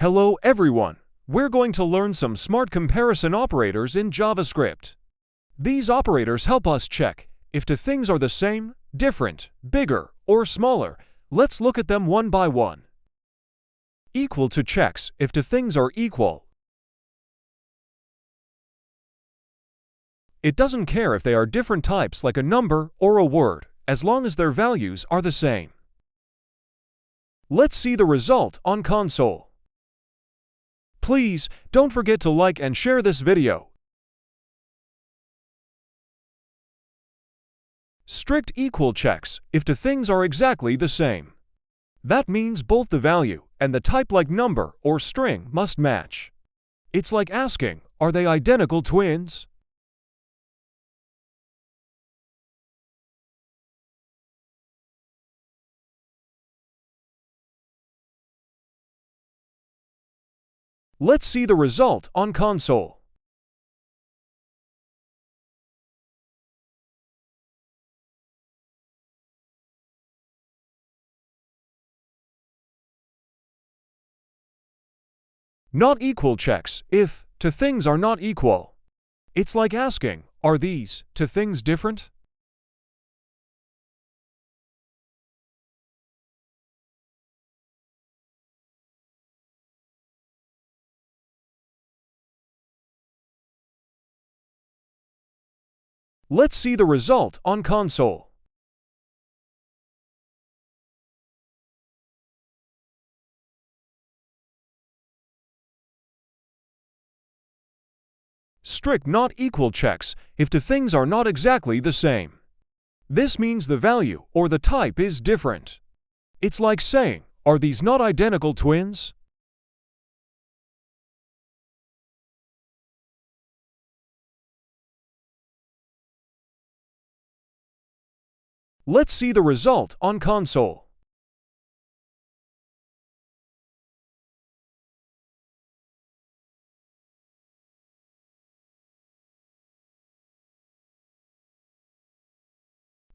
Hello everyone! We're going to learn some smart comparison operators in JavaScript. These operators help us check if two things are the same, different, bigger, or smaller. Let's look at them one by one. Equal to checks if two things are equal. It doesn't care if they are different types like a number or a word, as long as their values are the same. Let's see the result on console. Please don't forget to like and share this video. Strict equal checks if two things are exactly the same. That means both the value and the type like number or string must match. It's like asking, are they identical twins? Let's see the result on console. Not equal checks if two things are not equal. It's like asking, are these two things different? Let's see the result on console. Strict not equal checks if two things are not exactly the same. This means the value or the type is different. It's like saying, are these not identical twins? Let's see the result on console.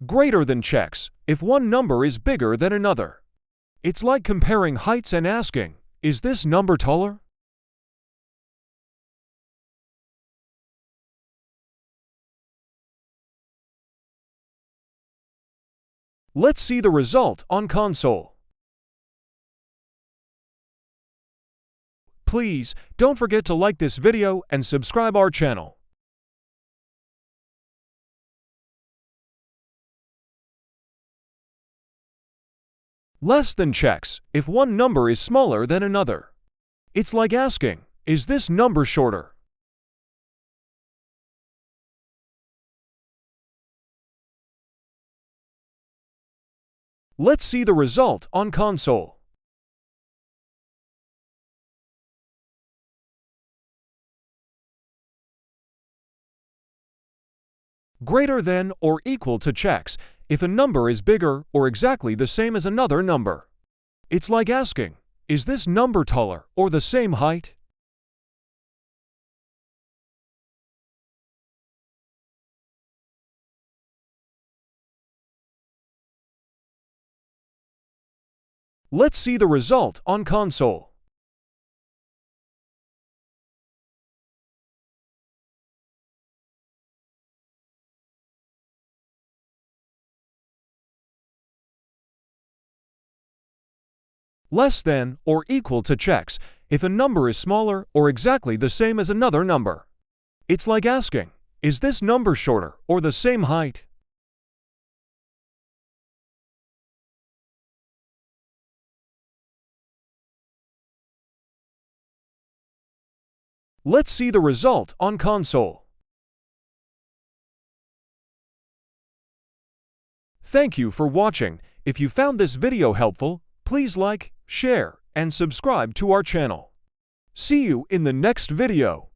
Greater than checks if one number is bigger than another. It's like comparing heights and asking, is this number taller? Let's see the result on console. Please don't forget to like this video and subscribe our channel. Less than checks if one number is smaller than another. It's like asking, is this number shorter? Let's see the result on console. Greater than or equal to checks if a number is bigger or exactly the same as another number. It's like asking, is this number taller or the same height? Let's see the result on console. Less than or equal to checks if a number is smaller or exactly the same as another number. It's like asking, is this number shorter or the same height? Let's see the result on console. Thank you for watching. If you found this video helpful, please like, share, and subscribe to our channel. See you in the next video.